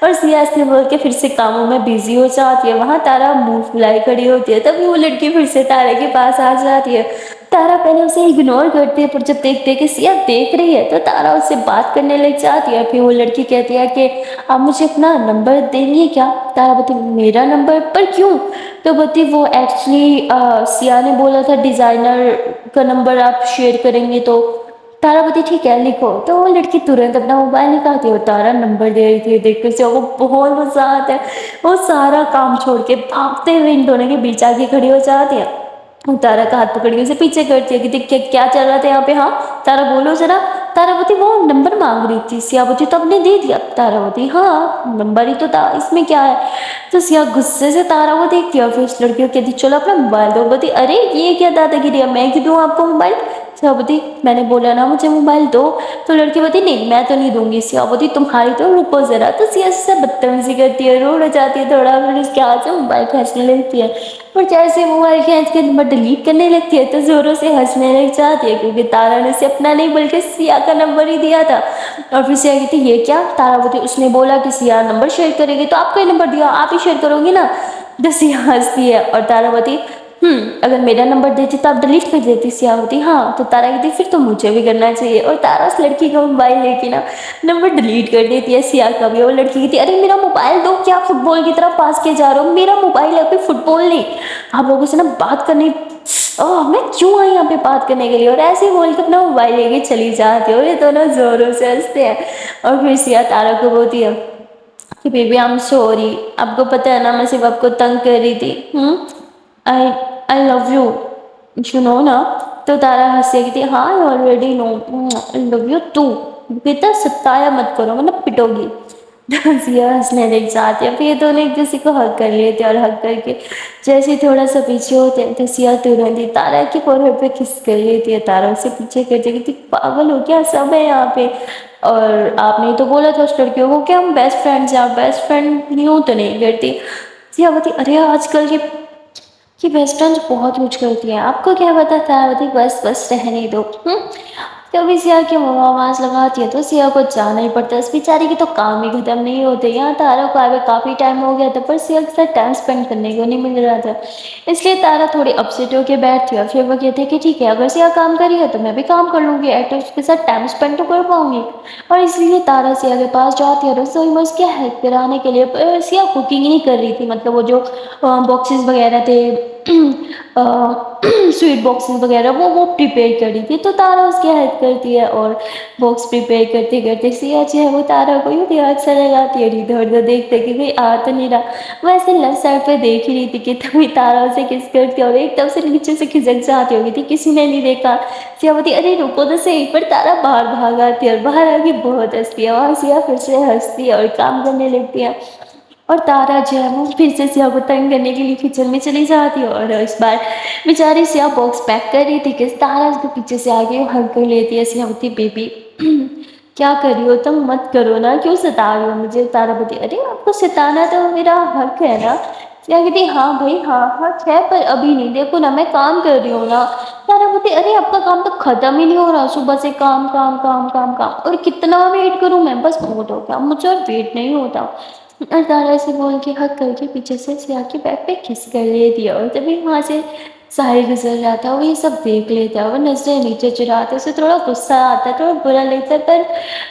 اور سیا سے بول کے پھر سے کاموں میں بزی ہو جاتی ہے. وہاں تارا منہ پھلائی کھڑی ہوتی ہے. تبھی وہ لڑکی پھر سے تارا کے پاس آ جاتی ہے. تارا پہلے اسے اگنور کرتی ہے پر جب دیکھتے کہ سیا دیکھ رہی ہے تو تارا اس سے بات کرنے لگ جاتی ہے. پھر وہ لڑکی کہتی ہے کہ آپ مجھے اپنا نمبر دیں گے کیا؟ تارا بولتی میرا نمبر؟ پر کیوں؟ تو بولتی وہ ایکچولی سیا نے بولا تھا ڈیزائنر کا نمبر آپ شیئر کریں گے تو. تارا بولتی ٹھیک ہے لکھو. تو وہ لڑکی ترنت اپنا موبائل نکالتی ہے. تارا نمبر دے رہی تھی دیکھ کر وہ بہت غصہ آتا ہے. وہ سارا کام چھوڑ کے بھاگتے ہوئے ان دونوں کے بیچ آ کے کھڑی ہو جاتی ہے. تارا کا ہاتھ پکڑ کے اسے پیچھے کرتی ہے کہ کیا چل رہا تھا یہاں پہ؟ ہاں تارا بولو ذرا. تارا بولتی وہ نمبر مانگ رہی تھی. سیا بولتی تو آپ نے دے دیا؟ تارا بولتی ہاں نمبر ہی تو تھا اس میں کیا ہے. تو سیا غصے سے تارا کو دیکھتی ہے اور پھر اس لڑکی کو کہتی چلو اپنا موبائل دو. بولتی ارے یہ کیا دادا گیری ہے، میں کیوں دوں آپ کو موبائل؟ سیا بولتی میں نے بولا نا مجھے موبائل دو. تو لڑکی بولتی نہیں میں تو نہیں دوں گی. سیا بولتی تمہاری تو رکو ذرا. تو سیا سے بدتمیزی کرتی ہے، روڑ ہو جاتی ہے تھوڑا، پھر اس کے ہاتھ سے موبائل کھینچنے لگتی ہے. اور جیسے موبائل کھینچ کے نمبر ڈیلیٹ کرنے لگتی ہے تو زوروں سے ہنسنے لگ جاتی ہے کیونکہ تارا نے اسے اپنا نہیں بلکہ سیا کا نمبر ہی دیا تھا. اور پھر سیا کہتی یہ کیا؟ تارا بولتی اس نے بولا کہ سیا نمبر شیئر کرے گی تو آپ کا ہی نمبر دیا، آپ ہی شیئر کرو گی نا. تو سیا ہنستی ہے اور تارا بولتی اگر میرا نمبر دیتی تو آپ ڈیلیٹ کر دیتی. سیا ہوتی ہاں. تو تارا کہتی پھر تو مجھے بھی کرنا چاہیے. اور تارا اس لڑکی کا موبائل لے کے نا نمبر ڈیلیٹ کر دیتی ہے سیا کا بھی. اور لڑکی کہتی ارے میرا موبائل دو، کیا فٹ بال کی طرح پاس کے جا رہا ہو؟ میرا موبائل ہے، کوئی فٹ بال نہیں. آپ لوگوں سے نا بات کرنی میں کیوں آئی یہاں پہ بات کرنے کے لیے؟ اور ایسے ہی بول کے اپنا موبائل لے کے چلی جاتی ہے. اور یہ دونوں زوروں سے ہنستے ہیں. اور پھر سیا تارا کو بولتی ہے کہ بیبی آئی ایم سوری، آپ کو پتہ ہے نا میں صرف آپ کو تنگ کر رہی تھی. آئی لو یو، یو نو نا. تو تارا ہنس کے کہتی ہاں I already know, I love you too. بیٹا ستایا مت کرو ورنہ پٹو گی. سیا ہنسنے لگ جاتی ہے. پھر یہ دونوں ایک دوسرے کو ہگ کر لیتے اور ہگ کر کے جیسے تھوڑا سا پیچھے ہوتے ہیں تو سیا ترنت ہی تارا کی فورہیڈ پہ کس کر لیتی ہے. تارا اسے پیچھے کرتی کہتی پاگل ہو کیا، سب ہے یہاں پہ. اور آپ نے تو بولا تھا اس لڑکیوں کو کہ ہم بیسٹ فرینڈس ہیں، آپ بیسٹ فرینڈ یوں تو نہیں کرتی. سیا بولتی ارے آج کل یہ بیسٹ فرینڈز بہت یوز کرتی ہیں، آپ کو کیا پتا تھا. بولتی بس بس رہنے دو. کبھی سیا کی ماما آواز لگاتی ہے تو سیا کو جانا ہی پڑتا ہے. اس بیچاری کے تو کام ہی ختم نہیں ہوتے. یہاں تارا کو آئے ہوئے کافی ٹائم ہو گیا تھا پر سیا کے ساتھ ٹائم اسپینڈ کرنے کو نہیں مل رہا تھا. اس لیے تارا تھوڑی اپسیٹ ہو کے بیٹھتی ہے. اور پھر وہ کہتی ہے کہ ٹھیک ہے اگر سیا کام کری ہے تو میں بھی کام کر لوں گی، ایٹ لیسٹ اس کے ساتھ ٹائم اسپینڈ تو کر پاؤں گی. اور اس لیے تارا سیا کے پاس جاتی ہے رسوئی میں اس کے ہیلپ کرانے کے لیے. سیا کوکنگ نہیں کر رہی تھی، مطلب وہ جو باکسز وغیرہ تھے سویٹ باکسز وغیرہ وہ پریپیئر کری تھی. تو تارا اس کی ہیلپ کرتی ہے اور باکس پریپیئر کرتے کرتے سیا جو ہے وہ تارا کو یوں اکثر لگاتی ہے ادھر ادھر دیکھتے کہ کوئی آ تو نہیں رہا. وہ ایسے لیفٹ سائڈ پہ دیکھ ہی رہی تھی کہ تبھی تارا اسے کس کرتی اور ایک دم سے نیچے سے کھسک جاتی ہوگی تھی کسی نے نہیں دیکھا. سیا بولتی ارے رکو تو صحیح. پر تارا باہر بھاگ آتی ہے اور باہر آ کے بہت ہنستی ہے. اور سیا پھر سے ہنستی ہے اور کام کرنے لگتی ہے. اور تارا جو ہے وہ پھر سے سیا کو تنگ کرنے کے لیے کچن میں چلی جاتی ہے. اور اس بار بیچاری سیا باکس پیک کر رہی تھی کہ تارا اس کے پیچھے سے آگے ہگ کر لیتی ہے. سیا بولتی بیبی کیا کر رہی ہو تم؟ مت کرو نا، کیوں ستا رہی ہو مجھے؟ تارا بولتی ارے آپ کو ستانا تو میرا حق ہے نا. سیا کہتی ہاں بھائی ہاں حق ہے پر ابھی نہیں، دیکھو نا میں کام کر رہی ہوں نا. تارا بولتی ارے آپ کا کام تو ختم ہی نہیں ہو رہا، صبح سے کام کام کام کام کام. اور کتنا ویٹ کروں میں، بس بہت ہو گیا مجھے اور ویٹ نہیں ہوتا. اور تارا سے بول کے ہگ کر کے پیچھے سے سیا کے بیک پہ کس کر لیتی ہے. اور تبھی وہاں سے ساحل گزر جاتا ہے. وہ یہ سب دیکھ لیتا ہے، وہ نظریں نیچے چراتا ہے. اسے تھوڑا غصہ آتا ہے، تھوڑا برا لگتا ہے پر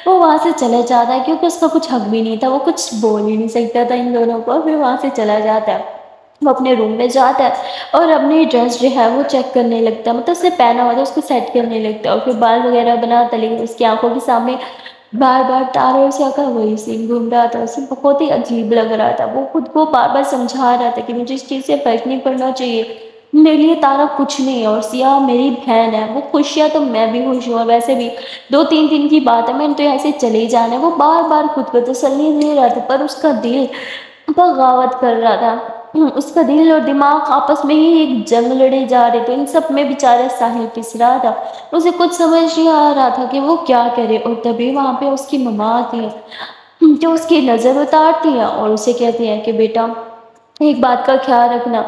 وہ وہاں سے چلا جاتا ہے کیونکہ اس کا کچھ حق بھی نہیں تھا. وہ کچھ بول ہی نہیں سکتا تھا ان دونوں کو. پھر وہاں سے چلا جاتا ہے، وہ اپنے روم میں جاتا ہے اور اپنی ڈریس جو ہے وہ چیک کرنے لگتا ہے. مطلب اس نے پہنا ہوا تھا اس کو سیٹ کرنے لگتا ہے. اور پھر بال وغیرہ بناتا لیکن اس کی آنکھوں کے سامنے بار بار تارا اور سیا کا وہی سین گھوم رہا تھا. اسے بہت ہی عجیب لگ رہا تھا. وہ خود کو بار بار سمجھا رہا تھا کہ مجھے اس چیز سے فرق نہیں پڑنا چاہیے، میرے لیے تارا کچھ نہیں ہے اور سیا میری بہن ہے. وہ خوش ہے تو میں بھی خوش ہوں. اور ویسے بھی 2-3 دن کی بات ہے، میں نے تو ایسے چلے ہی جانا ہے. وہ بار بار خود کو تسلی دے رہا تھا پر اس کا دل بغاوت کر رہا تھا. اس کا دل اور دماغ آپس میں ہی ایک جنگ لڑے جا رہے تھے. ان سب میں بیچارہ ساحل پس رہا تھا. اسے کچھ سمجھ نہیں آ رہا تھا کہ وہ کیا کرے. اور تبھی وہاں پہ اس کی مما آتی ہے جو اس کی نظر اتارتی ہے اور اسے کہتی ہیں کہ بیٹا ایک بات کا خیال رکھنا،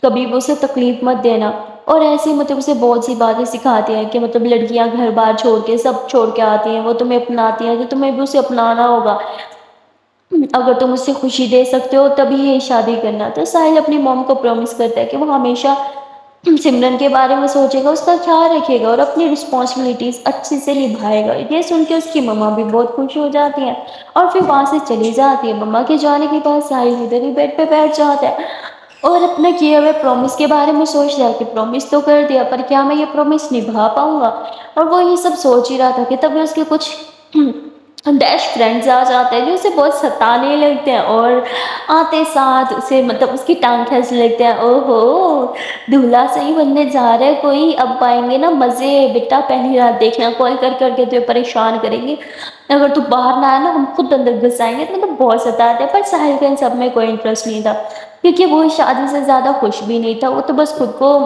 کبھی بھی اسے تکلیف مت دینا. اور ایسے ہی مطلب اسے بہت سی باتیں سکھاتی ہیں کہ مطلب لڑکیاں گھر بار چھوڑ کے سب چھوڑ کے آتی ہیں، وہ تمہیں اپناتی ہیں تو تمہیں بھی اسے اپنانا ہوگا. اگر تم اسے خوشی دے سکتے ہو تبھی یہ شادی کرنا۔ تو ساحل اپنی موم کو پرومس کرتا ہے کہ وہ ہمیشہ سمرن کے بارے میں سوچے گا، اس کا خیال رکھے گا اور اپنی رسپانسبلٹیز اچھے سے نبھائے گا۔ یہ سن کے اس کی مما بھی بہت خوش ہو جاتی ہیں اور پھر وہاں سے چلی جاتی ہے۔ مما کے جانے کے بعد ساحل ادھر ہی بیڈ پہ بیٹھ جاتا ہے اور اپنے کیے ہوئے پرومس کے بارے میں سوچ رہا ہے کہ پرومس تو کر دیا پر کیا میں یہ پرومس نبھا پاؤں گا؟ اور وہ یہ سب سوچ ہی رہا تھا کہ تبھی اس کے کچھ ڈیش فرینڈز آ جاتے ہیں جو اسے بہت ستانے لگتے ہیں اور آتے ساتھ اسے مطلب اس کی ٹانگ کھینچنے لگتے ہیں۔ او ہو، دولہا صحیح بننے جا رہا ہے کوئی، اب آئیں گے نا مزے، بیٹا پہلی رات دیکھنا، کال کر کر کے تجھے پریشان کریں گے، اگر تو باہر نہ آیا نا ہم خود اندر گھس آئیں گے۔ مطلب بہت ستاتے ہیں، پر ساحل کا ان سب میں کوئی انٹرسٹ نہیں تھا کیونکہ وہ شادی سے زیادہ خوش بھی نہیں تھا۔ وہ تو بس خود کو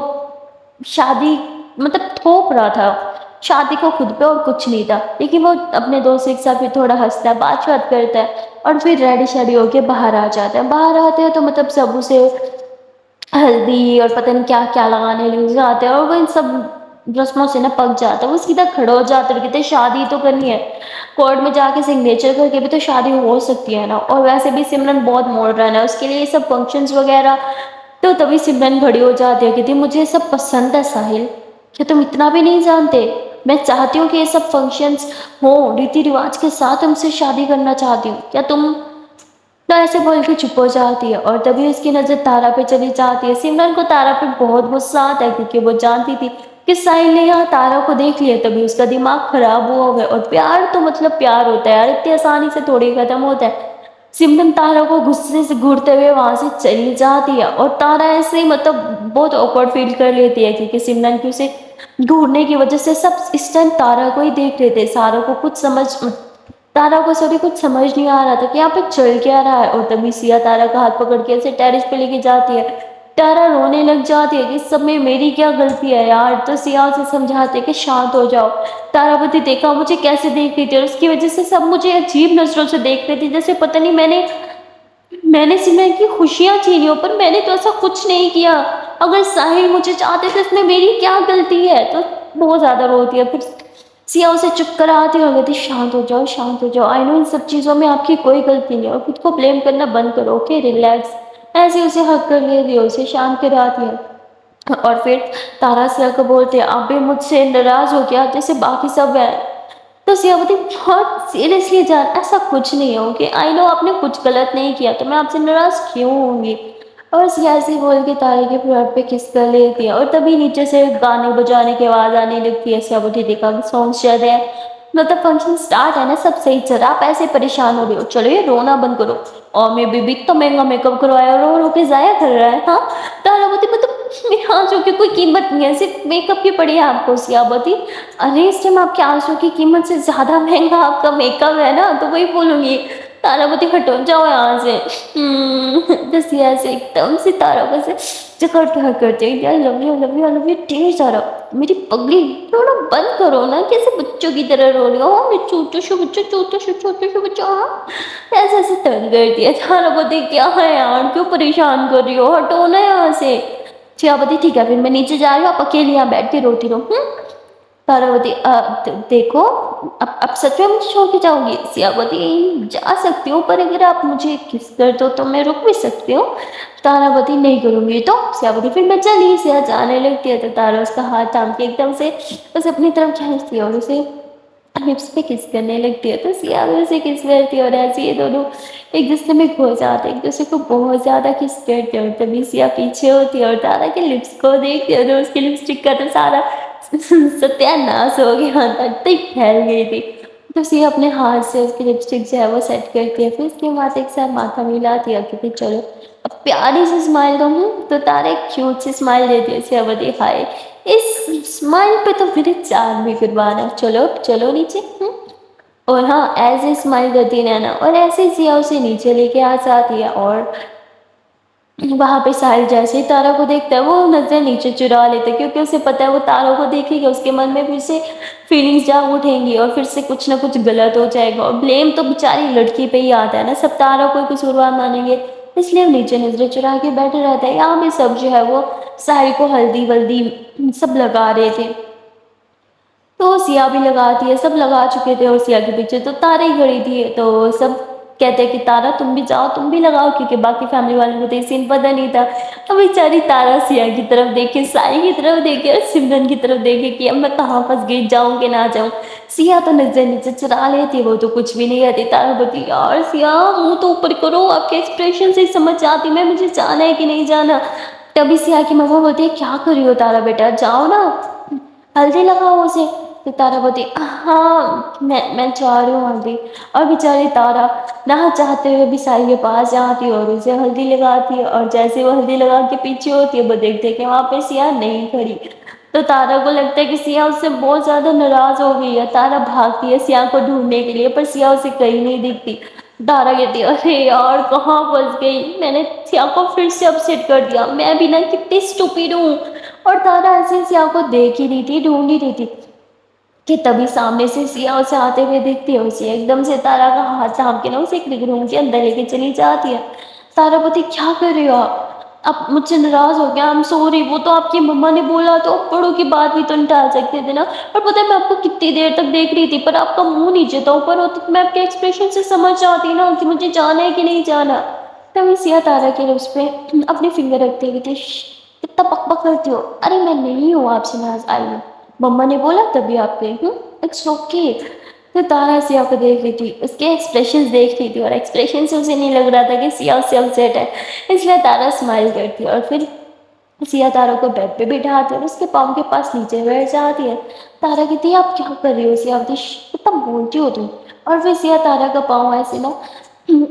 شادی مطلب تھوپ رہا تھا شادی کو خود پہ اور کچھ نہیں تھا۔ لیکن وہ اپنے دوست کے ساتھ بھی تھوڑا ہنستا ہے، بات بات کرتا ہے اور پھر ریڈی شیڈی ہو کے باہر آ جاتا ہے۔ باہر آتے ہیں تو مطلب سب اسے ہلدی اور پتہ نہیں کیا کیا لگانے لگ جاتے ہیں اور وہ ان سب رسموں سے نا پک جاتا ہے۔ وہ سیدھا کھڑا ہو جاتا ہے اور کہتے ہیں شادی تو کرنی ہے، کورٹ میں جا کے سگنیچر کر کے بھی تو شادی ہو سکتی ہے نا۔ اور ویسے بھی سمرن بہت ماڈرن ہے، اس کے لیے یہ سب فنکشنز وغیرہ تو تبھی سمرن کھڑی ہو جاتی ہے، کہتی ہے مجھے یہ سب پسند ہے ساحل، کیا تم اتنا بھی نہیں جانتے؟ میں چاہتی ہوں کہ یہ سب فنکشنز ہوں ریتی رواج کے ساتھ، ہم سے شادی کرنا چاہتی ہوں، کیا تم تو ایسے بول کے چپ ہو جاتی ہے۔ اور تبھی اس کی نظر تارا پہ چلی جاتی ہے۔ سمرن کو تارا پہ بہت غصہ آتا ہے کیونکہ وہ جانتی تھی کہ ساحل نے یہاں تارا کو دیکھ لیا، تبھی اس کا دماغ خراب ہوا ہے۔ اور پیار تو مطلب پیار ہوتا ہے یار، اتنی آسانی سے تھوڑی ختم ہوتا ہے۔ سمرن تارا کو غصے سے گھورتے ہوئے وہاں سے چلی جاتی ہے اور تارا ایسے ہی مطلب بہت آکورڈ فیل کر لیتی ہے کیونکہ سمرن کی اسے گھورنے کی وجہ سے سب اس ٹائم تارا کو ہی دیکھ رہے تھے۔ ساروں کو تارا کو کچھ سمجھ نہیں آ رہا تھا کہ یہاں پہ چل کیا رہا ہے۔ اور تبھی سیا تارا کا ہاتھ پکڑ کے اسے ٹیرس پہ لے کے جاتی ہے۔ تارا رونے لگ جاتی ہے کہ اس سب میں میری کیا غلطی ہے یار، تو سیا اسے سمجھاتے کہ شانت ہو جاؤ۔ تارا بتی دیکھا مجھے کیسے دیکھ رہی تھی اور اس کی وجہ سے سب مجھے عجیب نظروں سے دیکھ رہے تھے، جیسے پتہ نہیں میں نے سمرن کی خوشیاں چھینی ہو، پر میں نے تو ایسا کچھ نہیں کیا، اگر ساحل مجھے چاہتے تو اس میں میری کیا غلطی ہے؟ تو بہت زیادہ روتی ہے۔ پھر سیا اسے چپ کراتی اور کہتی شانت ہو جاؤ شانت ہو جاؤ، آئی نو ان سب چیزوں میں آپ کی کوئی غلطی نہیں ہے اور خود کو بلیم کرنا بند کرو، اوکے ریلیکس۔ ایسے اسے حق کر لیتی ہے، اسے شانت کراتی ہے۔ اور پھر تارا سیا کو بولتے ہیں آپ بھی مجھ سے ناراض ہو گیا جیسے باقی سب ہیں؟ تو سیا بولتی بہت سیریسلی جان ایسا کچھ نہیں ہے، اوکے آئی نو آپ نے کچھ غلط نہیں کیا تو میں آپ سے ناراض کیوں ہوں گی؟ اور سیا ایسے بول کے تارے کے پیٹ پہ کس کر لیتی ہے اور تبھی نیچے سے گانے بجانے کی آواز آنے لگتی ہے۔ سیا بولتی دیکھا کہ سانگ چل رہے ہیں، مطلب فنکشن سٹارٹ ہے نا، سب صحیح چل رہا، آپ ایسے پریشان ہو رہے ہو، چلو یہ رونا بند کرو۔ اور میں بھی اتنا مہنگا میک اپ کروایا رو رو کے ضائع کر رہا ہے ہاں؟ تارا بولتی مطلب میرے آنسوں کی کوئی قیمت نہیں ہے، صرف میک اپ کی پڑی ہے آپ کو۔ سیا بولتی ارے اس ٹائم آپ کے آنسوں کی قیمت سے زیادہ مہنگا آپ کا میک اپ ہے نا، تو وہی بولوں گی۔ تارا بولتی ہٹو جاؤ یہاں سے۔ تو سیا سے ایک دم سے تارا کو سے چکر پھر کرتے ہیں I love you I love you I love you dear Tara, میری پگلی تھوڑا بند کرو نا، کیسے بچوں کی طرح رو رہی ہو، میں چھوٹو شو بچہ چھوٹو شو بچہ ہاں، ایسے ایسے تنگ کرتی ہے۔ تارا بولتی کیا ہے یار کیوں پریشان کر رہی ہو، ہٹو نا یہاں سے۔ سیا بولتی ٹھیک ہے پھر میں نیچے جا رہی ہوں، آپ اکیلی یہاں بیٹھ کے روتی رہو۔ تارا بولتی دیکھو اب سچ میں مجھے چھوڑ کے جاؤ گی؟ سیا بولتی جا سکتی ہوں پر اگر آپ مجھے کس کر دو تو میں رک بھی سکتی ہوں۔ تارا بولتی نہیں کروں گی تو؟ سیا بولتی پھر میں چلی۔ سیا جانے لگتی ہے تو تارا اس کا ہاتھ تھام کے ایک دم سے اسے اپنی طرف کھینچتی ہے اور اسے لپس پہ کس کرنے لگتی ہے، تو سیا بھی اسے کس کرتی ہے اور ایسے یہ دونوں ایک دوسرے میں کھو جاتے ہیں، ایک دوسرے کو بہت زیادہ کس کرتے ہیں۔ اور تبھی سیا پیچھے ہوتی ہے اور تارا کے لپس کو دیکھتی ہے تو اس کے لپسٹک کا تو سارا ستیہ ناش ہو گیا تھا، اتنی پھیل گئی تھی۔ تو سیا اپنے ہاتھ سے اس کی لپسٹک جو ہے وہ سیٹ کرتی ہے، پھر اس کے بعد ایک ساتھ ماتھا ملاتی ہے کہ چلو اب پیاری سی اسمائل دوں گی، تو تارا ایک کیوٹ سی اسمائل دیتی ہے۔ سیا بولتی ہائے اس اسمائل پہ تو میرے چاند بھی قربان ہے، چلو چلو نیچے۔ اور ہاں ایسے اسمائل کرتی رہنا، اور ایسے ہی سیا اسے نیچے لے کے آ جاتی ہے اور وہاں پہ ساحل جیسے ہی تارا کو دیکھتا ہے وہ نظر نیچے چرا لیتا ہے کیونکہ اسے پتا ہے وہ تارا کو دیکھے گا اس کے من میں پھر سے فیلنگز جاگ اٹھیں گی اور پھر سے کچھ نہ کچھ غلط ہو جائے گا، اور بلیم تو بیچاری لڑکی پہ ہی آتا ہے نا، سب تارا کو ہی قصوروار مانیں گے، اس لیے وہ نیچے نظریں چرا کے بیٹھے رہتا ہے۔ یہاں پہ سب جو ہے وہ ساحل کو ہلدی ولدی سب لگا رہے تھے، تو سیا بھی لگاتی ہے، سب لگا چکے تھے اور سیا کے پیچھے تو تارا ہی کھڑی تھی، تو سب کہتے کہ تارا تم بھی جاؤ، تم بھی لگاؤ، کیونکہ باقی فیملی والوں کو تو یہ سین پتہ نہیں تھا۔ اب بیچاری تارا سیاہ کی طرف دیکھے، سائی کی طرف دیکھے اور سمرن کی طرف دیکھے کہ اب میں کہاں پھنس گئی، جاؤں کہ نہ جاؤں۔ سیاہ تو نظر نیچے چرا لیتی، وہ تو کچھ بھی نہیں کہتی۔ تارا بولتی یار سیاہ منہ تو اوپر کرو، آپ کے ایکسپریشن سے ہی سمجھ آتی میں مجھے جانا ہے کہ نہیں جانا۔ تبھی سیاہ کی مما بولتی ہے کیا کر رہی ہو تارا بیٹا، جاؤ نا، ہلدی لگاؤ اسے۔ تو تارا بولتی ہاں میں جا رہی ہوں ہلدی۔ اور بیچاری تارا نہ چاہتے ہوئے بھی سائی کے پاس جاتی اور اسے ہلدی لگاتی ہے، اور جیسے وہ ہلدی لگا کے پیچھے ہوتی ہے وہ دیکھتے کہ وہاں پہ سیاہ نہیں کھڑی۔ تو تارا کو لگتا ہے کہ سیاہ اس سے بہت زیادہ ناراض ہو گئی ہے۔ تارا بھاگتی ہے سیاہ کو ڈھونڈنے کے لیے، پر سیاہ اسے کہیں نہیں دکھتی۔ تارا کہتی ہے ارے یار کہاں پھنس گئی، میں نے سیاہ کو پھر سے اپسیٹ کر دیا، میں بھی نا کتنی اسٹوپڈ ہوں۔ اور تارا ایسے سیاہ کو دیکھ ہی رہی تھی، ڈھونڈ ہی رہی تھی کہ تبھی سامنے سے سیاہ اسے آتے ہوئے دیکھتی ہے۔ اسے ایک دم سے تارا کا ہاتھ تھام کے نا اسے ایک روم کے اندر لے کے چلی جاتی ہے۔ تارا بولتی کیا کر رہی ہو آپ مجھ سے ناراض ہو گیا، آئی ایم سوری، وہ تو آپ کی مما نے بولا تو بڑوں کی بات بھی تو نہیں ٹال سکتے تھے نا۔ اور پتہ ہے میں آپ کو کتنی دیر تک دیکھ رہی تھی، پر آپ کا منہ نیچے تھا، اوپر ہوتا تو میں آپ کے ایکسپریشن سے سمجھ جاتی نا کہ مجھے جانا ہے کہ نہیں جانا۔ تبھی سیاہ تارا کے اس پہ اپنی فنگر رکھتے ہوئے تھی کتنا بک بک کرتی ہو، ارے میں نہیں ہوں آپ سے ناراض، آئی ہوں، مما نے بولا تبھی آپ گئی ہوں، اٹس اوکے۔ تو تارا سیاہ کو دیکھ رہی تھی، اس کے ایکسپریشنز دیکھ رہی تھی، اور ایکسپریشن سے اسے نہیں لگ رہا تھا کہ سیاہ اس سے اپسیٹ ہے، اس لیے تارا اسمائل کرتی ہے اور پھر سیاہ تارا کو بیڈ پہ بٹھاتی ہے اور اس کے پاؤں کے پاس نیچے بیٹھ جاتی ہے۔ تارا کہتی ہے آپ کیا کر رہی ہو سیاہ، کتنا بولتی ہو تم۔ اور پھر سیاہ تارا کا پاؤں ایسے نا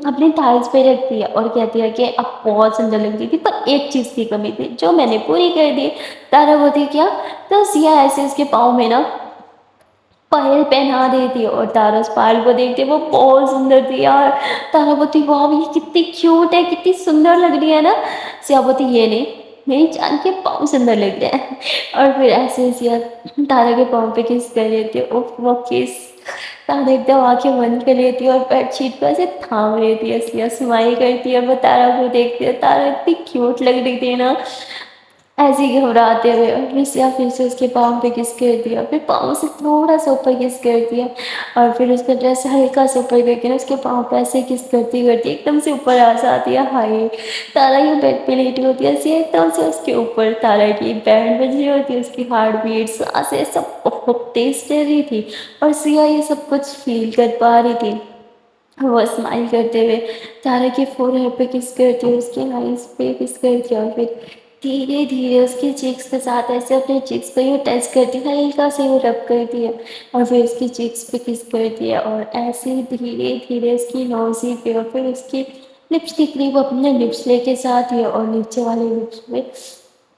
اپنی تھائز پہ رکھتی ہے اور کہتی ہے کہ اب بہت سندر لگتی تھی، پر ایک چیز کی کمی تھی جو میں نے پوری کر دی۔ تارا بولتی کیا؟ تو سیاہ ایسے اس کے پاؤں میں نا پائل پہنا دیتی ہے، اور تارا اس پائل کو دیکھتی ہے وہ بہت سندر تھی یار۔ تارا بولتی واو یہ کتنی کیوٹ ہے، کتنی سندر لگ رہی ہے نا۔ سیاہ بولتی یہ نہیں، میری جان کے پاؤں سندر لگ رہے ہیں۔ اور پھر ایسے سیاہ تارا کے پاؤں پہ کس کر لیتی ہے، اوف وہ کس، تارا ایک دم آنکھیں بند کر لیتی ہے اور بیڈ شیٹ کو ایسے تھام لیتی ہے۔ سیاہ اسمائل کرتی ہے، وہ تارا کو دیکھتی ہے، تارا اتنی کیوٹ لگ رہی تھی نا ایسے ہی گھبراتے ہوئے۔ اور پھر سیاہ پھر سے اس کے پاؤں پہ کس کر دیا، پھر پاؤں سے تھوڑا سا اوپر کس کر دیا، اور پھر اس کا ڈریس ہلکا سے اوپر کر کے نا اس کے پاؤں پہ ایسے کس کرتی کرتی ایک دم سے اوپر آ جاتی ہے۔ ہائے تارا یہ بیڈ پہ لیٹی ہوتی ہے، سیاہ ایک دم سے اس کے اوپر، تارا کی بینڈ بج رہی ہوتی ہے، اس کی ہارٹ بیٹ سانسیں سب بہت تیز چل رہی تھی، اور سیاہ یہ سب کچھ فیل کر پا رہی تھی۔ وہ اسمائل کرتے ہوئے تارا کے فور ہیڈ پہ کس کرتی ہے، اس کے آئیز پہ کس کرتی ہے، اور پھر دھیرے دھیرے اس کے چیکس کے ساتھ ایسے اپنے چیکس کو یوں ٹچ کرتی ہے، ہلکا سے وہ رب کرتی ہے، اور پھر اس کی چیکس پہ کس کرتی ہے، اور ایسے ہی دھیرے دھیرے اس کی نوزی پہ، اور پھر اس کی لپس کے قریب اپنے لپس لے کے جاتی ہے، اور نیچے والے لپس پہ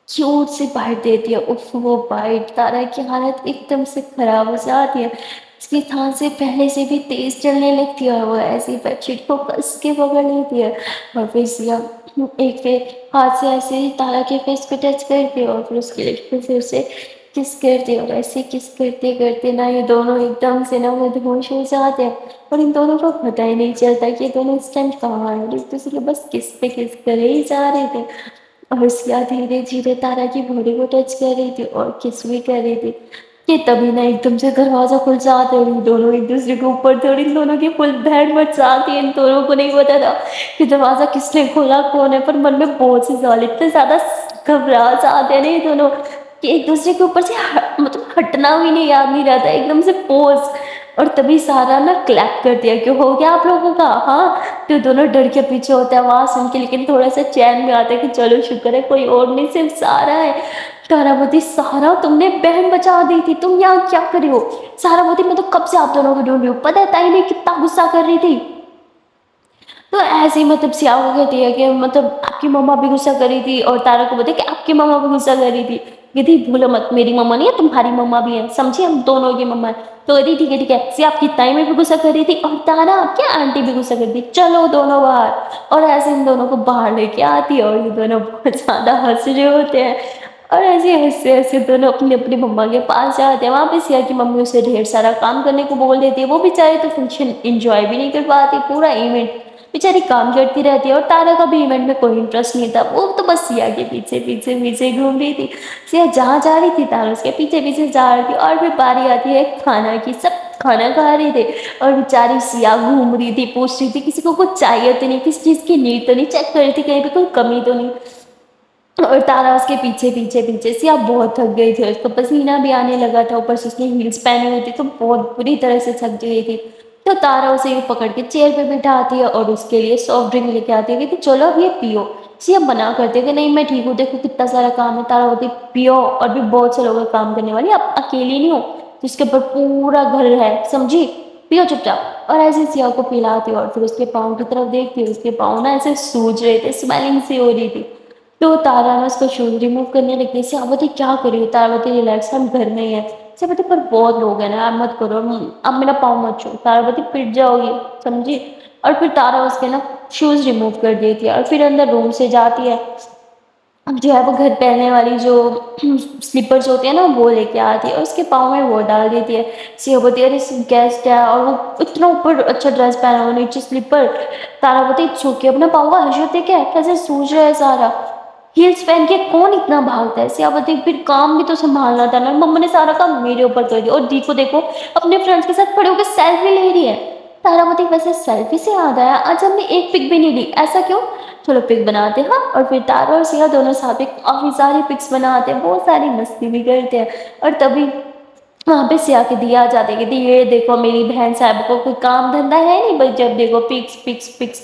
کیوٹ سی بائٹ دیتی ہے۔ اف وہ بائٹ تارا کی حالت ایک دم سے خراب ہو جاتی ہے، اس کی سانسیں پہلے سے بھی تیز چلنے لگتی ہے، اور وہ ایسی بیڈ شیٹ کو کس کے پکڑ لیتی ہے، اور پھر سیاہ ایک پہ ہاتھ سے ایسے ہی تارا کے فیس کو ٹچ کرتی ہے، اور پھر اس کے لپس پہ پھر اسے کس کرتی ہے، اور ایسے کس کرتے کرتے نا یہ دونوں ایک دم سے نا مدہوش ہو جاتے ہیں، اور ان دونوں کو پتہ ہی نہیں چلتا کہ یہ دونوں اس ٹائم کہاں ہیں، ایک دوسرے کے بس کس پہ کس کرے ہی جا رہے تھے۔ اور سیاہ دھیرے دھیرے تارا کی باڈی کو ٹچ کر رہی تھی اور کس بھی کر رہی تھی کہ تبھی نا ایک دم سے دروازہ کھل جاتا ہے، ان دونوں ایک دوسرے کے اوپر تھے، اور ان دونوں کی فل بہن مچ جاتی ہے۔ ان دونوں کو نہیں پتا تھا کہ دروازہ کس نے کھولا کون ہے، پر من میں بہت سی سوال، اتنے زیادہ گھبرا جاتے ہیں نا یہ دونوں کہ ایک دوسرے کے اوپر سے مطلب ہٹنا بھی نہیں یاد نہیں رہتا، ایک دم سے پوز۔ اور تبھی سارا نا کلیپ کر دیا کہ ہو گیا آپ لوگوں کا، ہاں تو دونوں ڈر کے پیچھے ہوتے ہیں آواز سن کے، لیکن تھوڑا سا چین میں آتا ہے کہ چلو شکر ہے کوئی اور نہیں صرف سارا ہے۔ تارا بولتی سارا تم نے بہن بچا دی تھی، تم یہاں کیا کر رہی ہو؟ سارا بولتی میں تو کب سے آپ دونوں کو ڈھونڈ رہی ہوں، پتہ ہے تائی نے کتنا غصہ کر رہی تھی۔ تو ایسے ہی مطلب سیاہ کو کہتی ہے کہ مطلب آپ کی مما بھی غصہ کر رہی تھی، اور تارا کو بولتی کہ آپ کی مما بھی غصہ کر رہی تھی، کہتی بھولو مت میری مما نہیں ہے تمہاری مما بھی ہے، سمجھے ہم دونوں کی مما ہے۔ تو کہتی ٹھیک ہے ٹھیک ہے، سیاہ آپ کی تائی میں بھی غصہ کر رہی تھی، اور تارا آپ کی آنٹی بھی غصہ کر رہی تھی، چلو دونوں باہر۔ اور ایسے ان دونوں کو باہر لے کے آتی ہے، اور یہ دونوں بہت زیادہ ہنس رہے ہوتے ہیں، اور ایسے ہنستے ہنستے دونوں اپنی اپنی مما کے پاس جاتے ہیں۔ وہاں پہ سیاہ کی ممی اسے ڈھیر سارا کام کرنے کو بول دیتی ہے، وہ بیچاری تو فنکشن انجوائے بھی نہیں کر پاتی، پورا ایونٹ بیچاری کام کرتی رہتی ہے، اور تارا کا بھی ایونٹ میں کوئی انٹرسٹ نہیں تھا، وہ تو بس سیاہ کے پیچھے پیچھے پیچھے گھوم رہی تھی۔ سیاہ جہاں جا رہی تھی تارا اس کے پیچھے پیچھے جا رہی تھی۔ اور پھر باری آتی ہے کھانا کی، سب کھانا کھا رہے تھے اور بیچاری سیا گھوم رہی تھی، پوچھ رہی تھی کسی کو کچھ چاہیے تو نہیں، کسی چیز کی نیڈ تو نہیں، چیک کر رہی تھی کہیں پہ کوئی کمی تو نہیں، اور تارا اس کے پیچھے پیچھے پیچھے سے اب بہت تھک گئی تھی، اس کو پسینہ بھی آنے لگا تھا، اوپر سے اس نے ہیلس پہنی ہوئی تھی تو بہت بری طرح سے تھک گئی تھی۔ تو تارا اسے یوں پکڑ کے چیئر پہ بٹھاتی ہے اور اس کے لیے سافٹ ڈرنک لے کے آتی ہے کہ چلو اب یہ پیو، سیا منع کرتے کہ نہیں میں ٹھیک ہوں، دیکھو کتنا سارا کام ہے، تارا ہوتی پیو اور بھی بہت سے لوگ کام کرنے والی، اب اکیلی نہیں ہو، جس کے اوپر پورا گھر ہے، سمجھی، پیو چپ چاپ، اور ایسے سیا کو پلاتی اور پھر اس کے پاؤں کی طرف دیکھتی، اس کے پاؤں نا ایسے سوج رہے تھے، اسویلنگ سی ہو رہی تھی، تو تارا نے اس کو شوز ریموو کرنے لگی، سیا بولی کیا کری، تارا بولی ریلیکس ہم گھر میں ہی ہیں، سیا بولی پر بہت لوگ ہیں نا آپ مت کرو، اب میرا پاؤں مت چھو، تارا بولی پٹ جاؤ گی، سمجھی، اور پھر تارا اس کے نا شوز ریموو کر دیتی ہے اور پھر اندر روم سے جاتی ہے، اب جو ہے وہ گھر پہننے والی جو سلیپرس ہوتی ہیں نا وہ لے کے آتی ہے اور اس کے پاؤں میں وہ ڈال دیتی ہے، سیا بولتی ہے ارے گیسٹ ہے اور وہ اتنا اوپر اچھا ڈریس پہنا ہوا نیچے سلیپر، تارا بولتی چھو کے اپنا پاؤں کا حشر دیکھا ہے کیسے سوج رہا ہے سارا، ہیلس پہن کے کون اتنا بھاگتا ہے، سیا بولتی پھر کام بھی تو سنبھالنا تھا نا، مما نے سارا کام میرے اوپر کر دیا، اور دیکھو دیکھو اپنے فرینڈس کے ساتھ کھڑے ہو کے سیلفی لے رہی ہے، تارا بولتی ویسے سیلفی سے یاد آیا آج ہم نے ایک پک بھی نہیں لی، ایسا کیوں، چلو پک بناتے ہیں، اور پھر تارا اور سیا دونوں ساتھ کافی ساری پکس بناتے ہیں، بہت ساری مستی بھی کرتے ہیں، اور تبھی وہاں پہ سیا کے دی آ جاتے کہ دی یہ دیکھو میری بہن صاحب کو کوئی کام دھندا ہے نہیں بھائی، جب دیکھو پکس پکس پکس،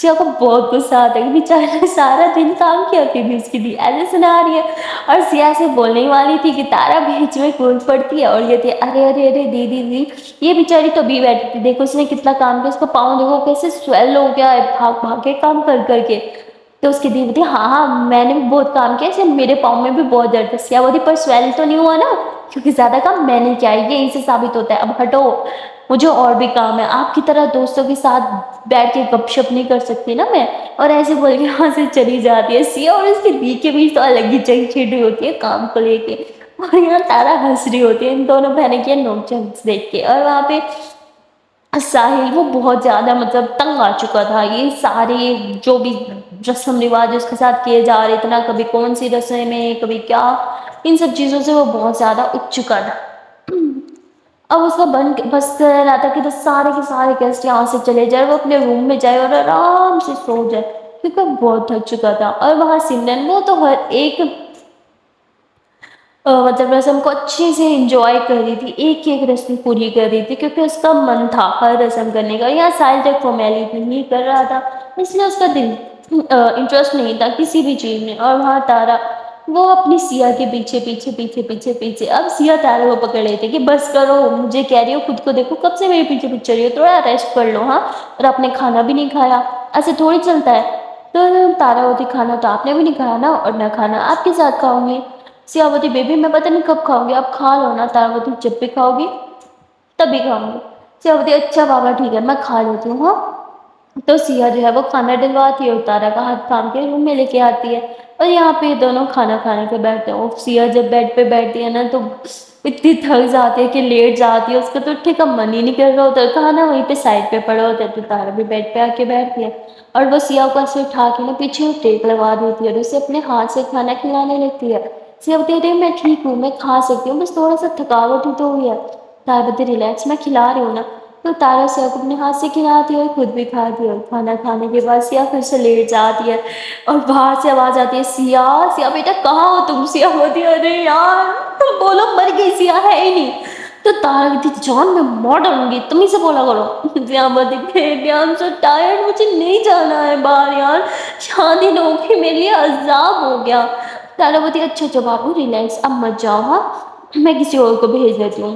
سیا کو بہت غصہ آتا ہے کہ بیچارہ سارا دن کام کیا پھر بھی اس کی دی ایسے سنا رہی ہے، اور سیا سے بولنے والی تھی کہ تارا بیچ میں کود پڑتی ہے اور یہ تھی ارے ارے ارے دی یہ بیچاری تو ابھی بیٹھی تھی، دیکھو اس نے کتنا کام کیا، اس کو پاؤں دیکھو کیسے سویل ہو گیا ہے بھاگ بھاگ کے کام کر کر کے، تو اس کی دی بولتی ہاں ہاں میں نے بھی بہت کام کیا، اس میرے پاؤں میں بھی بہت درد ہے، سیا بولتی پر سویل تو نہیں ہوا نا، کیونکہ زیادہ کام میں نے کیا ہے، یہ یہیں سے ثابت ہوتا ہے، اب ہٹو مجھے اور بھی کام ہے، آپ کی طرح دوستوں کے ساتھ بیٹھ کے گپ شپ نہیں کر سکتی نا میں، اور ایسے بول کے وہاں سے چلی جاتی ہے، سیا اور اس کی دی کے بیچ تو الگ ہی جنگ چھڑ رہی ہوتی ہے کام کو لے کے، اور یہاں تارا ہنس رہی ہوتی ہے ان دونوں بہنوں کی نوک جھونک دیکھ کے، اور وہاں پہ ساحل وہ بہت زیادہ مطلب تنگ آ چکا تھا، یہ سارے جو بھی رسم رواج اس کے ساتھ کیے جا رہے تھے نا، کبھی کون سی رسمیں کبھی کیا، ان سب چیزوں سے وہ بہت زیادہ اگ چکا تھا، اب اس کا بس کر رہا تھا کہ بس سارے کے سارے گیسٹ یہاں سے چلے جائے، وہ اپنے روم میں جائے اور آرام سے سو جائے، کیونکہ وہ بہت تھک چکا تھا، اور وہاں سمرن وہ تو ہر ایک مطلب رسم کو اچھے سے انجوائے کر رہی تھی، ایک ایک رسم پوری کر رہی تھی، کیونکہ اس کا من تھا ہر رسم کرنے کا، یہاں ساحل تک فارمیلٹی نہیں کر رہا تھا، اس لیے اس کا دل انٹرسٹ نہیں تھا کسی بھی چیز میں، اور وہاں تارا وہ اپنی سیا کے پیچھے پیچھے پیچھے پیچھے پیچھے، اب سیا تارا کو پکڑ رہے تھے کہ بس کرو مجھے کہہ رہی ہو، خود کو دیکھو کب سے میرے پیچھے پیچھے رہی ہو، تھوڑا ریسٹ کر لو ہاں، اور آپ نے کھانا بھی نہیں کھایا، ایسے تھوڑی چلتا ہے، تو تارا ہوتی کھانا تو آپ نے بھی نہیں کھایا نا، اور میں کھانا آپ کے ساتھ کھاؤں گی، سیا بولتی بیبی میں پتہ نہیں کب کھاؤں گی، آپ کھا لو نا، تارا بولتی جب بھی کھاؤ گی تبھی کھاؤں گی، سیا بولتی اچھا بابا ٹھیک ہے میں کھا لیتی ہوں ہاں، تو سیا جو ہے وہ کھانا ڈلواتی ہے اور تارا کا ہاتھ تھام کے روم میں لے کے آتی ہے، اور یہاں پہ دونوں کھانا کھانے پہ بیٹھتے ہیں، سیا جب بیڈ پہ بیٹھتی ہے نا تو اتنی تھک جاتی ہے کہ لیٹ جاتی ہے، اس کا تو اٹھنے کا من ہی نہیں کر رہا ہوتا ہے، کھانا وہیں پہ سائڈ پہ پڑا ہوتا ہے، تو تارا بھی بیڈ پہ آ کے بیٹھتی ہے، اور وہ سیا کو ایسے اٹھا کے نا پیچھے ٹیک لگا دیتی ہے اور اسے اپنے ہاتھ سے کھانا کھلانے لگتی ہے، سیا بولتی ہے میں ٹھیک ہوں میں کھا سکتی ہوں، بس تھوڑا سا تھکاوٹ ہی تو ہوئی ہے، تارا بولتی ریلیکس میں کھلا رہی ہوں نا، تو تارا سیا کو اپنے ہاتھ سے کھلاتی ہے اور خود بھی کھاتی ہے، اور کھانا کھانے کے بعد سیا پھر سے لیٹ جاتی ہے، اور باہر سے آواز آتی ہے سیا سیا بیٹا کہاں ہو تم، سیا بولتی ہے ارے یار بولو مر گئی سیا ہے ہی نہیں، تو تارا کہتی جان میں مار ڈالوں گی تم ہی سے بولا کرو، سیا بولتی baby I am so tired مجھے نہیں جانا ہے باہر یار، شادی ہو کے میرے لیے عذاب ہو گیا، تارا بولتی اچھا اچھا بابو ریلیکس اب مت جاؤ ہاں میں کسی اور کو بھیج دیتی ہوں،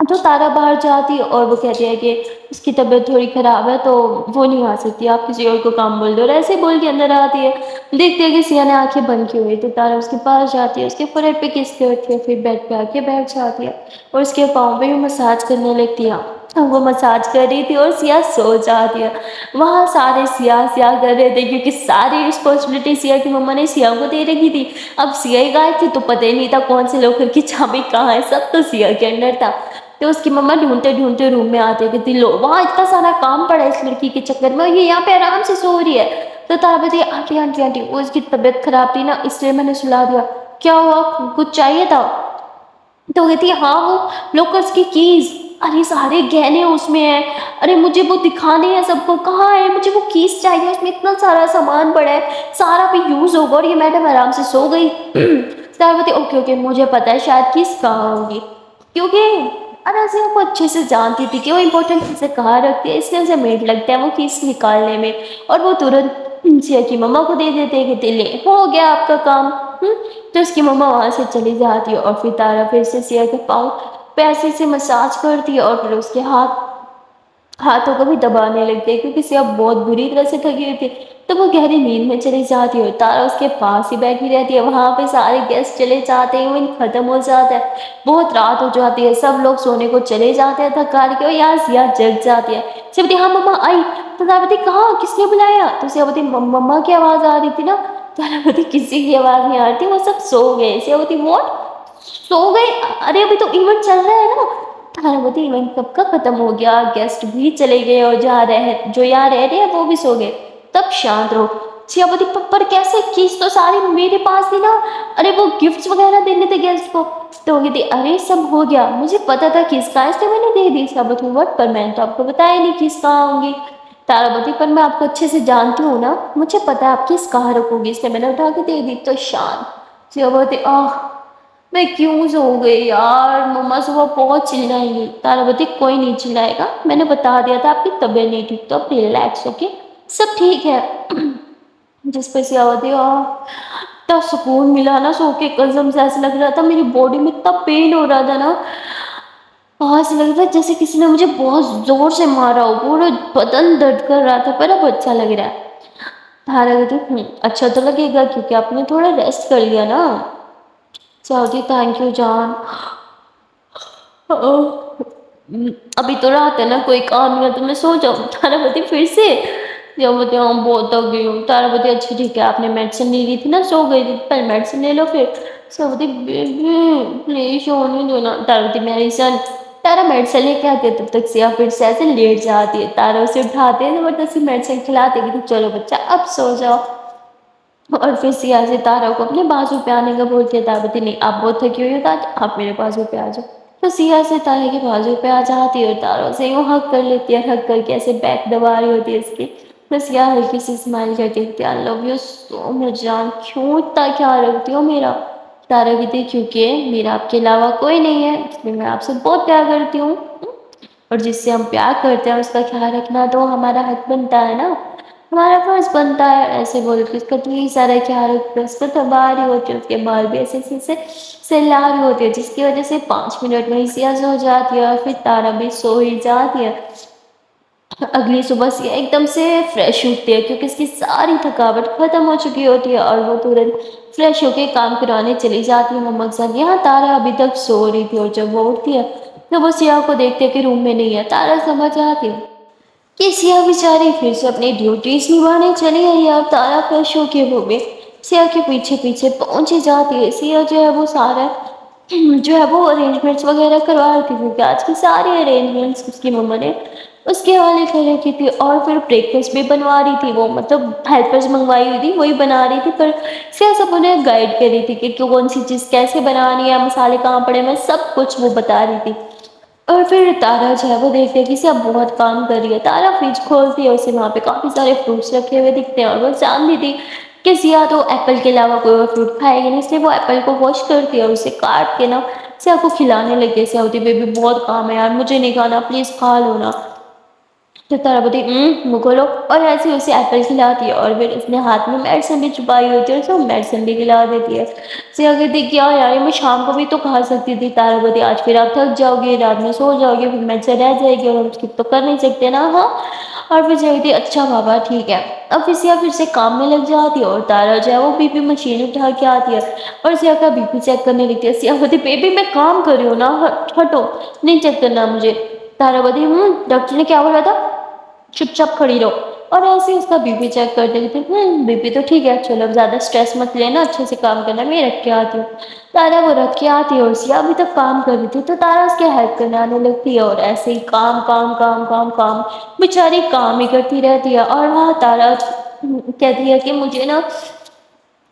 تو تارا باہر جاتی ہے اور وہ کہتی ہے کہ اس کی طبیعت تھوڑی خراب ہے تو وہ نہیں آ سکتی، آپ کسی اور کو کام بول دو، اور ایسے بول کے اندر آتی ہے، دیکھتے ہے کہ سیا نے آنکھیں بند کی ہوئی، تو تارا اس کے پاس جاتی ہے، اس کے فوrehead پہ کس کرتی ہے، پھر بیڈ پہ آ کے بیٹھ جاتی ہے، اور اس کے پاؤں پہ بھی مساج کرنے لگتی ہے، وہ مساج کر رہی تھی اور سیا سو جاتی ہے، وہاں سارے سیا سیا کر رہے تھے کیونکہ ساری رسپانسبلٹی سیا کی مما نے سیا کو دے رکھی تھی، اب سیا ہی غائب تھی تو پتہ ہی نہیں تھا کون سے لوکر کی چابی کہاں ہے، سب تو سیا کے انڈر تھا، تو اس کی مما ڈھونڈتے ڈھونڈتے روم میں آتے کہ لو وہاں اتنا سارا کام پڑا ہے اس لڑکی کے چکر میں، یہ یہاں پہ آرام سے سو رہی ہے، تو تارا بولتی ہے آنٹی آنٹی آنٹی وہ اس کی طبیعت خراب تھی نا اس لیے میں نے سلا دیا، کیا ہوا کچھ چاہیے تھا، تو کہتی ہے ہاں وہ لوکرس کی کیز، ارے سارے گہنے اس میں ہیں، ارے مجھے وہ دکھانے ہیں سب کو، کہاں ہے مجھے وہ کیس چاہیے، اس میں اتنا سارا سامان پڑا ہے، سارا بھی یوز ہوگا۔ اور یہ میڈم آرام سے سو گئی۔ سارا بولتی اوکے اوکے مجھے پتا ہے شاید کس کہاں ہوگی، کیونکہ انازیہ کو اچھے سے جانتی تھی کہ وہ امپورٹنٹ چیزیں کہاں رکھتی ہے، اس لیے اسے میڈ لگتا ہے وہ کیس نکالنے میں، اور وہ ترنت سیا کی مما کو دے دیتے کہ لے ہو گیا آپ کا کام۔ تو اس کی مما وہاں سے چلی جاتی ہے، اور پھر تارا پھر سے سیا کے پاؤں پیسے سے مساج کرتی ہے، اور پھر اس کے ہاتھوں کو بھی دبانے لگتے ہیں، کیونکہ سیا بہت بری طرح سے تھکی ہوئی تھی۔ تو وہ گہری نیند میں چلی جاتی ہے، تارا اس کے پاس ہی بیٹھی رہتی ہے، وہاں پہ سارے گیسٹ چلے جاتے ہیں، وہ ختم ہو جاتا ہے، بہت رات ہو جاتی ہے، سب لوگ سونے کو چلے جاتے ہیں تھک ہار کے، اور یہاں سیا جگ جاتی ہے۔ سیا بولتی ہاں مما آئی۔ تو تارا بولتی کہاں کس نے بلایا؟ تو سیا بولتی مما کی آواز آ رہی تھی نا۔ تارا بولتی کسی کی آواز نہیں آ رہی تھی، وہ سب سو گئے۔ سیا بولتی واٹ سو گئے؟ ارے ابھی تو ایونٹ چل رہا ہے نا۔ تارا بولتی ایونٹ کب کا ختم ہو گیا، گیسٹ بھی چلے گئے، اور جو یہاں رہ رہے ہیں وہ بھی سو گئے، تب شانت رہو۔ سیا بولتی پر کیسے، کیس تو ساری میرے پاس تھی نا، ارے وہ گفٹس وغیرہ دینے تھے گیسٹ کو۔ تو وہ کہتی ارے سب ہو گیا، مجھے پتا تھا کس کا ہے اس لیے میں نے دے دی۔ سیا بولتی وٹ پر میں نے تو آپ کو بتایا نہیں کس کہاں ہوں گی۔ تارا بولتی پر میں آپ کو اچھے سے جانتی ہوں نا، مجھے پتا ہے آپ کس کہاں رکھو گی، اس لیے میں نے اٹھا کے دے دی۔ تو شانت۔ سیا بولتی میں کیوں سو گئی یار، مما صبح بہت چلائیں گی۔ تارا بولتی کوئی نہیں چلائے گا، میں نے بتا دیا تھا آپ کی طبیعت نہیں ٹھیک، تو اب ریلیکس ہو کے سب ٹھیک ہے۔ جس پہ سیا بولتی اتنا سکون ملا نا سو کے، قسم سے ایسا لگ رہا تھا میری باڈی میں اتنا پین ہو رہا تھا نا، ایسا لگ رہا تھا جیسے کسی نے مجھے بہت زور سے مارا ہو، پورا بدن درد کر رہا تھا، پر اب اچھا لگ رہا ہے۔ تارا کہتی اچھا تو لگے گا کیونکہ آپ نے تھوڑا ریسٹ کر لیا نا۔ سیا بولتی تھینک یو جان۔ ابھی تو رات ہے نا، کوئی کام نہیں ہے تو میں سو جاؤں؟ تارا بولتی پھر سے؟ سیا بولتی ہاں بہت تھک گئی ہوں۔ تارا بولتی اچھا ٹھیک ہے، آپ نے میڈیسن لی تھی نا، سو گئی تھی، پہلے میڈیسن لے لو پھر۔ سیا بولتی بیبی پلیز سونے دو نا۔ تارا بولتی میڈیسن، تارا میڈیسن لے کے آتی ہے، تب تک سیا پھر سے ایسے لیٹ جاتی ہے، تارا اسے اٹھاتے ہیں زبردستی میڈیسن کھلاتے کہ چلو بچہ اب سو جاؤ۔ اور پھر سیا سے تارا کو اپنے بازو پہ آنے کا بولتی ہے، تارا بولتی نہیں آپ بہت تھکی ہوئی ہو تو آج آپ میرے بازو پہ آ جاؤ۔ تو سیا سے تارا کے بازو پہ آ جاتی ہے، اور تارا اسے یوں ہگ کر لیتی ہے، ہگ کر کے ایسے بیک دبا رہی ہوتی ہے اس کی۔ تو سیا ہلکی سی اسمائل کرتی ہے آئی لو یو سو مچ جان، کیوں اتنا خیال رکھتی ہو میرا؟ تارا کہتی کیونکہ میرا آپ کے علاوہ کوئی نہیں ہے، اس لیے میں آپ سے بہت پیار کرتی ہوں، اور جس سے ہم پیار کرتے ہیں اس کا خیال رکھنا تو ہمارا حق بنتا ہے نا، ہمارا فرض بنتا ہے۔ ایسے بول کے اس کا اتنی سارا خیال رکھتے، اس کو تباہ رہی ہوتی ہے، اس کے بال بھی ایسے سے لا رہی ہوتی ہے، جس کی وجہ سے 5 منٹ میں ہی سیا سو جاتی ہے، اور پھر تارا بھی سو ہی جاتی ہے۔ اگلی صبح سیا ایک دم سے فریش اٹھتی ہے، کیونکہ اس کی ساری تھکاوٹ ختم ہو چکی ہوتی ہے، اور وہ ترنت فریش ہو کے کام کرانے چلی جاتی ہے مما کے ساتھ۔ یہاں تارا ابھی تک سو رہی تھی، اور جب وہ اٹھتی ہے تو وہ سیا کو دیکھتے ہے کہ روم میں نہیں ہے۔ تارا سمجھ آتی ہے کہ سیا بیچاری پھر سے اپنی ڈیوٹیز نبھانے چلی گئی ہے، اور تارا فریش ہو کے وہ بھی سیا کے پیچھے پیچھے پہنچی جاتی ہے۔ سیا جو ہے وہ سارا ارینجمنٹس وغیرہ کروا رہی تھی، کیونکہ آج کی ساری ارینجمنٹس اس کی مما نے اس کے حوالے کر رکھی تھی، اور پھر بریکفاسٹ بھی بنوا رہی تھی، وہ مطلب ہیلپرز منگوائی ہوئی تھی وہی بنا رہی تھی، پر سیا سب انہیں گائڈ کر رہی تھی کہ کون سی چیز کیسے بنانی ہے، مسالے کہاں پڑے ہیں، سب کچھ وہ بتا رہی تھی۔ اور پھر تارا جو ہے وہ دیکھتے کہ سیا بہت کام کر رہی ہے، تارا فریج کھولتی ہے، اسے وہاں پہ کافی سارے فروٹس رکھے ہوئے دکھتے ہیں، اور وہ جانتی تھی کہ سیا تو ایپل کے علاوہ کوئی اور فروٹ کھائے گی نہیں، اس لیے وہ ایپل کو واش کرتی ہے اور اسے کاٹ کے نا سیا کو کھلانے لگتی ہے۔ سیا ہوتی بیبی بہت کام ہے یار، مجھے نہیں کھانا، پلیز کھا لو نا۔ تو تارا بولتی منہ کھولو، اور ایسے اسے ایپل کھلاتی ہے، اور پھر اس نے ہاتھ میں میڈیسن بھی چھپائی ہوتی ہے، اسے وہ میڈیسن بھی کھلا دیتی ہے۔ سیا کہتی کیا یار میں شام کو بھی تو کھا سکتی تھی۔ تارا بولتی آج پھر آپ تھک جاؤ گے، رات میں سو جاؤ گے، پھر میڈیسن رہ جائے گی، اور ہم اسکپ تو کر نہیں سکتے نا، ہاں۔ اور پھر سیا کہتی اچھا بابا ٹھیک ہے۔ اب پھر سیا پھر سے کام میں لگ جاتی ہے، اور تارا جو ہے وہ بی پی مشین اٹھا کے آتی ہے، اور سیا کا بی پی چیک کرنے لگتی ہے۔ سیا بولتی بیبی میں کام کر رہی ہوں نا، ہٹو، نہیں چیک کرنا مجھے۔ تارا بولتی ڈاکٹر نے کیا بولا تھا، چپ چاپ کھڑی رہو۔ اور ایسے ہی اس کا بی پی چیک کرتے تھے، بی پی تو ٹھیک ہے، چلو اب زیادہ اسٹریس مت لینا، اچھے سے کام کرنا، میں رکھ کے آتی ہوں۔ تارا وہ رکھ کے آتی ہے، اور سیا ابھی تک کام کر رہی تھی، تو تارا اس کے ہیلپ کرنے آنے لگتی ہے، اور ایسے ہی کام کام کام کام کام بیچاری کام ہی کرتی رہتی ہے۔ اور وہاں تارا کہتی ہے کہ مجھے نا